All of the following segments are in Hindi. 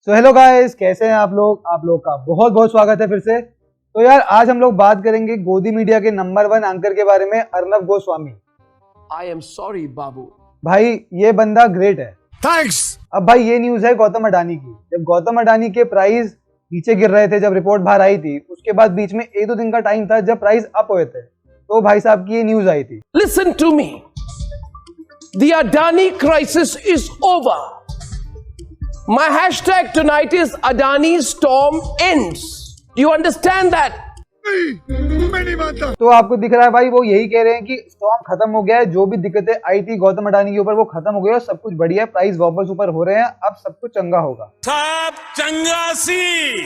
सो हेलो गाइस, कैसे हैं आप लोग का बहुत बहुत स्वागत है फिर से। तो यार आज हम लोग बात करेंगे गोदी मीडिया के नंबर 1 एंकर के बारे में, Arnab Goswami. I am sorry बाबू। भाई ये बंदा ग्रेट है। थैंक्स। अब भाई ये न्यूज है गौतम अडानी की। जब गौतम अडानी के प्राइस नीचे गिर रहे थे, जब रिपोर्ट बाहर आई थी, उसके बाद बीच में 1-2 दिन का टाइम था जब प्राइस अप हुए थे, तो भाई साहब की ये न्यूज आई थी। Listen to me, the Adani crisis is over. My hashtag tonight is Adani Storm ends. Do you understand that? मैं नहीं मानता। तो आपको दिख रहा है भाई, वो यही कह रहे हैं कि स्टॉर्म खत्म हो गया है, जो भी दिक्कतें आई थी गौतम अडानी के ऊपर वो खत्म हो गई और सब कुछ बढ़िया है, प्राइस वापस ऊपर हो रहे हैं, अब सब कुछ चंगा होगा। सब चंगासी।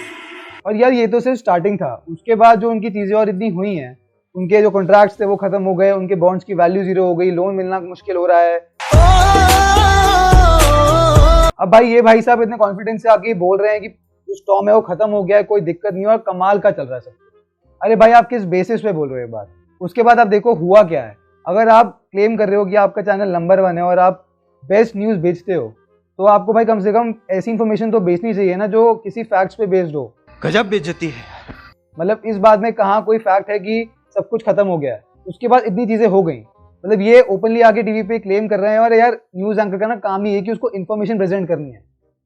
और यार ये तो सिर्फ स्टार्टिंग था, उसके बाद जो उनकी चीजें और इतनी हुई हैं, उनके जो कॉन्ट्रैक्ट्स थे वो खत्म हो गए, उनके बॉन्ड्स की वैल्यू 0 हो गई, लोन मिलना मुश्किल हो रहा है। अब भाई ये भाई साहब इतने कॉन्फिडेंस से आके बोल रहे हैं कि जो स्टॉर्म है वो खत्म हो गया है, कोई दिक्कत नहीं है और कमाल का चल रहा है सब। अरे भाई आप किस बेसिस पे बोल रहे हो ये बात? उसके बाद आप देखो हुआ क्या है। अगर आप क्लेम कर रहे हो कि आपका चैनल नंबर 1 है और आप बेस्ट न्यूज़ बेचते हो, तो आपको भाई कम से कम ऐसी इन्फॉर्मेशन तो बेचनी चाहिए ना जो किसी फैक्ट्स पे बेस्ड हो। गजब बेइज्जती है। मतलब इस बात में कहाँ कोई फैक्ट है कि सब कुछ खत्म हो गया है, उसके बाद इतनी चीजें हो गई। मतलब ये ओपनली आके टीवी पे क्लेम कर रहे हैं। और यार न्यूज एंकर का ना काम ही है कि उसको इन्फॉर्मेशन प्रेजेंट करनी है,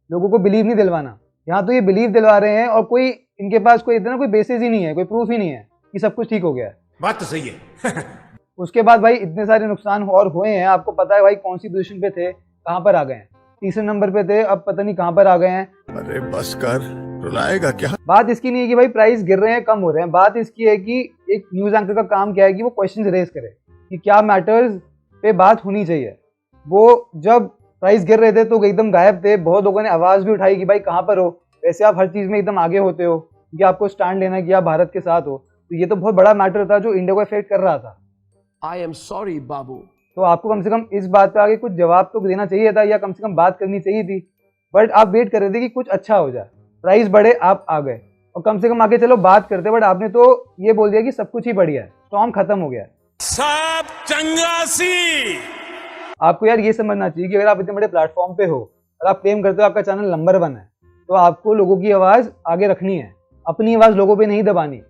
लोगों को बिलीव नहीं दिलवाना। यहाँ तो ये बिलीव दिलवा रहे हैं और कोई इनके पास कोई इतना कोई बेसिस ही नहीं है, कोई प्रूफ ही नहीं है कि सब कुछ ठीक हो गया है। बात तो सही है। उसके बाद भाई इतने सारे नुकसान और हुए हैं, आपको पता है भाई कौन सी पोजीशन पे थे, कहाँ पर आ गए हैं। तीसरे नंबर पे थे, अब पता नहीं कहाँ पर आ गए हैं। अरे बस कर, रुलाएगा क्या? बात इसकी नहीं है कि भाई प्राइस गिर रहे हैं, कम हो रहे हैं। बात इसकी है कि एक न्यूज एंकर का काम क्या है कि वो क्वेश्चन रेज करे कि क्या मैटर्स पे बात होनी चाहिए। वो जब प्राइस गिर रहे थे तो एकदम गायब थे, बहुत लोगों ने आवाज भी उठाई कि भाई कहाँ पर हो। वैसे आप हर चीज में एकदम आगे होते हो कि आपको स्टैंड लेना है कि आप भारत के साथ हो, तो ये तो बहुत बड़ा मैटर था जो इंडिया को इफेक्ट कर रहा था। I am sorry बाबू। तो आपको कम से कम इस बात पे आगे कुछ जवाब तो देना चाहिए था, या कम से कम बात करनी चाहिए थी। बट आप वेट कर रहे थे कि कुछ अच्छा हो जाए, प्राइस बढ़े, आप आ गए और कम से कम आगे चलो बात करते। बट आपने तो ये बोल दिया कि सब कुछ ही बढ़िया है, स्टॉर्म खत्म हो गया है। सब चंगासी। आपको यार ये समझना चाहिए कि अगर आप इतने बड़े प्लेटफॉर्म पे हो और आप क्लेम करते हो आपका चैनल नंबर 1 है, तो आपको लोगों की आवाज़ आगे रखनी है। अपनी आवाज़ लोगों पे नहीं दबानी,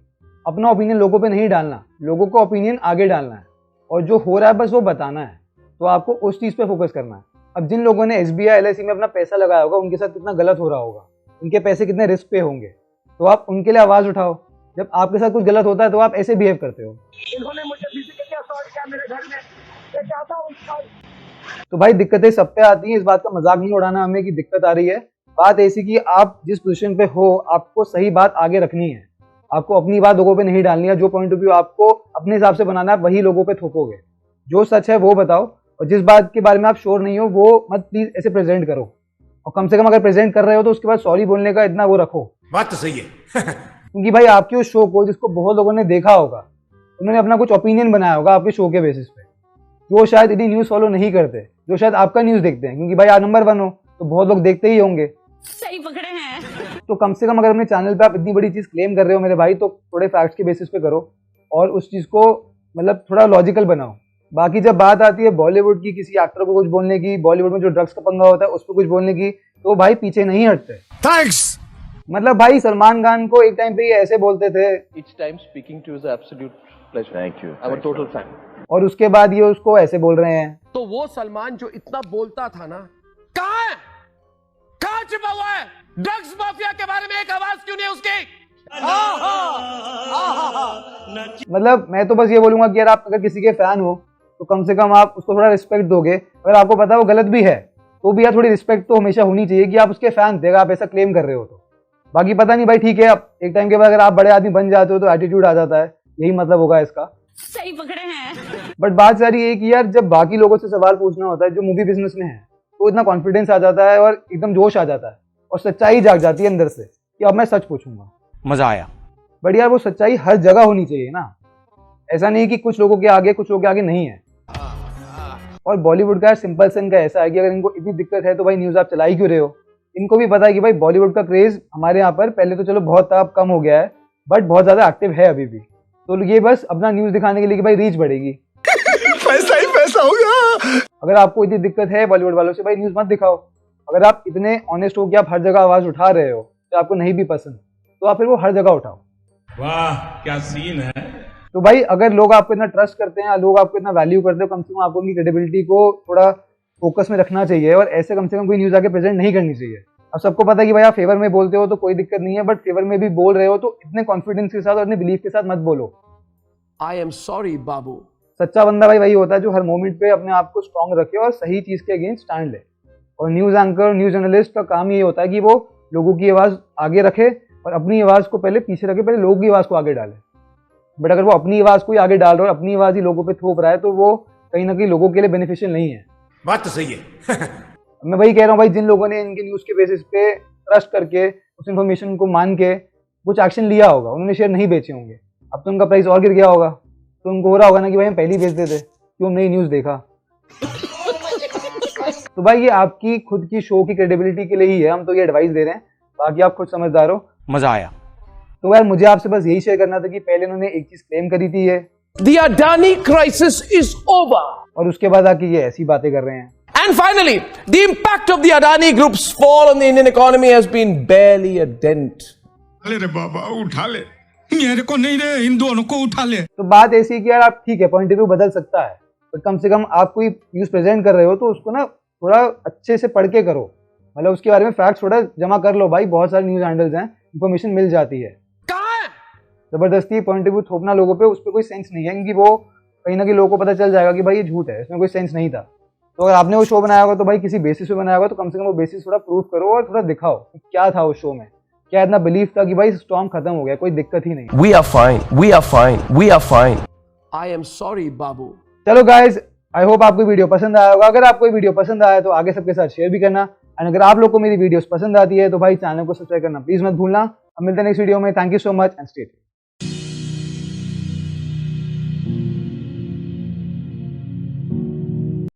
अपना ओपिनियन लोगों पे नहीं डालना, लोगों को ओपिनियन आगे डालना है और जो हो रहा है बस वो बताना है। तो आपको उस चीज़ पे फोकस करना है। अब जिन लोगों ने SBI LIC में अपना पैसा लगाया होगा, उनके साथ कितना गलत हो रहा होगा, उनके पैसे कितने रिस्क पे होंगे, तो आप उनके लिए आवाज़ उठाओ। जब आपके साथ कुछ गलत होता है तो आप ऐसे बिहेव करते हो। इन्होंने मुझे किसी के क्या सॉल्ट किया मेरे घर में, मैं चाहता हूँ उसका। तो भाई दिक्कतें सब पे आती हैं, इस बात का मजाक नहीं उड़ाना हमें कि दिक्कत आ रही है। बात ऐसी कि आप जिस पोजीशन पे हो आपको सही बात आगे रखनी है, आपको अपनी बात लोगों पे नहीं डालनी है। जो पॉइंट ऑफ व्यू आपको अपने हिसाब से बनाना है वही लोगों पे थोपोगे। जो सच है वो बताओ और जिस बात के बारे में आप श्योर नहीं हो वो मत प्लीज ऐसे प्रेजेंट करो। और कम से कम अगर प्रेजेंट कर रहे हो तो उसके बाद सॉरी बोलने का इतना वो रखो। बात तो सही है। क्योंकि भाई आपके उस शो को जिसको बहुत लोगों ने देखा होगा, उन्होंने अपना कुछ ओपिनियन बनाया होगा आपके शो के बेसिस पे, जो शायद इतनी न्यूज़ फॉलो नहीं करते, जो शायद आपका न्यूज़ देखते हैं। क्योंकि भाई आप नंबर 1 हो तो बहुत लोग देखते ही होंगे। सही पकड़े हैं। तो कम से कम अगर अपने चैनल पे आप इतनी बड़ी चीज़ क्लेम कर रहे हो मेरे भाई, तो थोड़े फैक्ट्स के बेसिस पे करो और उस चीज़ को मतलब थोड़ा लॉजिकल बनाओ। बाकी जब बात आती है बॉलीवुड की, किसी एक्टर को कुछ बोलने की, बॉलीवुड में जो ड्रग्स का पंगा होता है उस पर कुछ बोलने की, तो भाई पीछे नहीं हटते। थैंक्स। मतलब भाई सलमान खान को एक टाइम पे ये ऐसे बोलते थे, Each time speaking to you is an absolute pleasure. Thank you. I'm a total fan. और उसके बाद ये उसको ऐसे बोल रहे हैं। तो वो सलमान जो इतना बोलता था ना, कहाँ है? कहाँ छिपा हुआ है? ड्रग्स माफिया के बारे में एक आवाज क्यों नहीं उसकी? मतलब मैं तो बस ये बोलूंगा कि यार आप अगर किसी के फैन हो तो कम से कम आप उसको थोड़ा रिस्पेक्ट दोगे। अगर आपको पता है वो गलत भी है तो भी यार थोड़ी रिस्पेक्ट तो हमेशा होनी चाहिए कि आप उसके फैन थे, अगर आप ऐसा क्लेम कर रहे हो तो। बाकी पता नहीं भाई, ठीक है, अब एक टाइम के बाद अगर आप बड़े आदमी बन जाते हो तो एटीट्यूड आ जाता है, यही मतलब होगा इसका। सही पकड़े हैं। बट बात सारी ये कि यार जब बाकी लोगों से सवाल पूछना होता है जो मूवी बिजनेस में है, तो इतना कॉन्फिडेंस आ जाता है और एकदम जोश आ जाता है और सच्चाई जाग जाती है अंदर से कि अब मैं सच पूछूंगा। मजा आया। बट यार वो सच्चाई हर जगह होनी चाहिए ना, ऐसा नहीं कि कुछ लोगों के आगे कुछ लोगों के आगे नहीं है। और बॉलीवुड का सिंपल सन का ऐसा है कि अगर इनको इतनी दिक्कत है तो भाई न्यूज़ आप चला ही क्यों रहे हो। इनको भी पता है कि भाई बॉलीवुड का क्रेज हमारे यहाँ पर पहले तो चलो बहुत था, अब कम हो गया है, बट बहुत ज़्यादा एक्टिव है अभी भी। तो ये बस अपना न्यूज़ दिखाने के लिए कि भाई रीच बढ़ेगी। पैसा ही पैसा होगा। अगर आपको इतनी दिक्कत है बॉलीवुड वालों से, भाई न्यूज़ मत दिखाओ। अगर आप इतने ऑनेस्ट हो कि आप हर जगह आवाज उठा रहे हो तो आपको नहीं भी पसंद तो आप फिर वो हर जगह उठाओ। वाह क्या सीन है। तो भाई अगर लोग आपको इतना ट्रस्ट करते हैं, लोग आपको इतना वैल्यू करते हो, कम से कम आपको उनकी क्रेडिबिलिटी को थोड़ा फोकस में रखना चाहिए और ऐसे कम से कम कोई न्यूज आके प्रेजेंट नहीं करनी चाहिए। अब सबको पता है कि भाई आप फेवर में बोलते हो तो कोई दिक्कत नहीं है, बट फेवर में भी बोल रहे हो तो इतने कॉन्फिडेंस के साथ और इतने बिलीफ के साथ मत बोलो। I am sorry, Babu. सच्चा बंदा भाई वही होता है जो हर मोमेंट पे अपने आप को स्ट्रांग रखे और सही चीज के अगेंस्ट स्टैंड ले। और न्यूज एंकर, न्यूज जर्नलिस्ट का काम ये होता है कि वो लोगों की आवाज आगे रखे और अपनी आवाज को पहले पीछे रखे, पहले लोगों की आवाज को आगे डाले। बट अगर वो अपनी आवाज को ही आगे डाल रहा है और अपनी आवाज ही लोगों पे थोप रहा है तो वो कहीं ना कहीं लोगों के लिए बेनिफिशियल नहीं है। बात तो सही है। मैं वही कह रहा हूँ भाई, जिन लोगों ने इनके न्यूज के बेसिस पे ट्रस्ट करके उस इन्फॉर्मेशन को मान के कुछ एक्शन लिया होगा, उन्होंने शेयर नहीं बेचे होंगे, अब तो उनका प्राइस और गिर गया होगा, तो उनको हो रहा होगा ना कि भाई हम पहले ही बेच देते, क्यों हम नई न्यूज देखा। तो भाई ये आपकी खुद की शो की क्रेडिबिलिटी के लिए ही है, हम तो ये एडवाइस दे रहे हैं, बाकी आप खुद समझदार हो। मजा आया। तो यार मुझे आपसे बस यही शेयर करना था कि पहले उन्होंने एक चीज क्लेम करी थी ये, The Adani crisis is over. और उसके बाद आके ये ऐसी बातें कर रहे हैं। And finally, the impact of the Adani Group's fall on the Indian economy has been barely a dent. अरे रे बाबा उठा ले, मेरे को नहीं रे, इन दोनों को उठा ले। तो बात ऐसी है कि यार आप ठीक है पॉइंट ऑफ व्यू बदल सकता है, बट कम से कम आप कोई न्यूज प्रेजेंट कर रहे हो तो उसको ना थोड़ा अच्छे से पढ़ के करो, मतलब उसके बारे में फैक्ट्स थोड़ा जमा कर लो भाई। बहुत सारे न्यूज हैंडल्स हैं, इंफॉर्मेशन मिल जाती है। जबरदस्ती पॉइंट ऑफ व्यू थोपना लोगों पे, उस पर कोई सेंस नहीं है, क्योंकि वो कहीं ना कहीं लोगों को पता चल जाएगा कि भाई ये झूठ है, इसमें कोई सेंस नहीं था। तो अगर आपने वो शो बनाया होगा तो भाई किसी बेसिस पे बनाया होगा तो कम से कम वो बेसिस थोड़ा प्रूव करो और थोड़ा दिखाओ कि क्या था उस शो में, क्या इतना बिलीफ था कि भाई स्टॉर्म खत्म हो गया, कोई दिक्कत ही नहीं। We are fine. We are fine. We are fine. I am sorry, Babu. चलो गाइज, आई होप आपको वीडियो पसंद आया होगा। अगर आपको वीडियो पसंद आया तो आगे सबके साथ शेयर भी करना, एंड अगर आप लोग को मेरी वीडियोस पसंद आती है तो भाई चैनल को सब्सक्राइब करना प्लीज मत भूलना। अब मिलते हैं नेक्स्ट वीडियो में। Thank you so much and stay tuned.